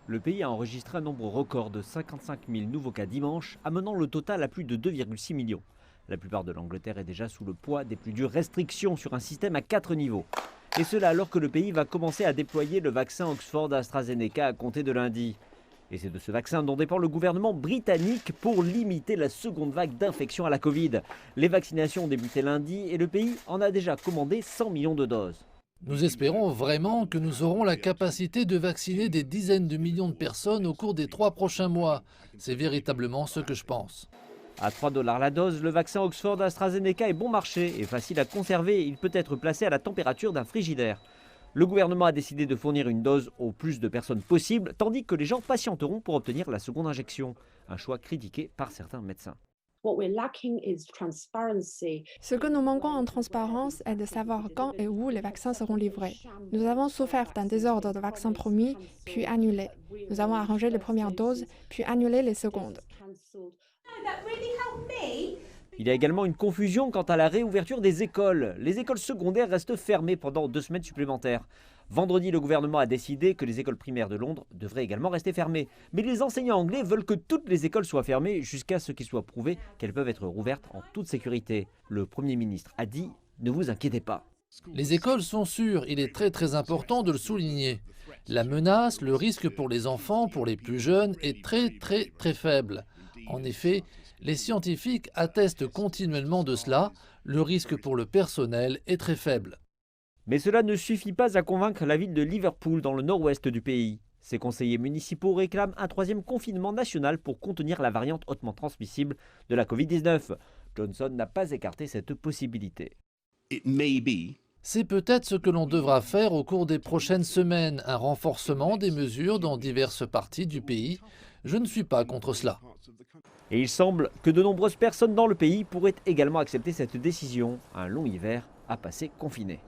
Le pays a enregistré un nombre record de 55 000 nouveaux cas dimanche, amenant le total à plus de 2,6 millions. La plupart de l'Angleterre est déjà sous le poids des plus dures restrictions sur un système à 4 niveaux. Et cela alors que le pays va commencer à déployer le vaccin Oxford AstraZeneca à compter de lundi. Et c'est de ce vaccin dont dépend le gouvernement britannique pour limiter la seconde vague d'infection à la Covid. Les vaccinations ont débuté lundi et le pays en a déjà commandé 100 millions de doses. Nous espérons vraiment que nous aurons la capacité de vacciner des dizaines de millions de personnes au cours des 3 prochains mois. C'est véritablement ce que je pense. À 3 $ la dose, le vaccin Oxford AstraZeneca est bon marché et facile à conserver. Il peut être placé à la température d'un frigidaire. Le gouvernement a décidé de fournir une dose au plus de personnes possible, tandis que les gens patienteront pour obtenir la seconde injection. Un choix critiqué par certains médecins. Ce que nous manquons en transparence est de savoir quand et où les vaccins seront livrés. Nous avons souffert d'un désordre de vaccins promis, puis annulés. Nous avons arrangé les premières doses, puis annulé les secondes. Il y a également une confusion quant à la réouverture des écoles. Les écoles secondaires restent fermées pendant 2 semaines supplémentaires. Vendredi, le gouvernement a décidé que les écoles primaires de Londres devraient également rester fermées. Mais les enseignants anglais veulent que toutes les écoles soient fermées jusqu'à ce qu'il soit prouvé qu'elles peuvent être rouvertes en toute sécurité. Le Premier ministre a dit « Ne vous inquiétez pas ». Les écoles sont sûres, il est très important de le souligner. La menace, le risque pour les enfants, pour les plus jeunes, est très faible. En effet, les scientifiques attestent continuellement de cela, le risque pour le personnel est très faible. Mais cela ne suffit pas à convaincre la ville de Liverpool dans le nord-ouest du pays. Ses conseillers municipaux réclament un 3e confinement national pour contenir la variante hautement transmissible de la Covid-19. Johnson n'a pas écarté cette possibilité. C'est peut-être ce que l'on devra faire au cours des prochaines semaines, un renforcement des mesures dans diverses parties du pays. Je ne suis pas contre cela. Et il semble que de nombreuses personnes dans le pays pourraient également accepter cette décision. Un long hiver à passer confiné.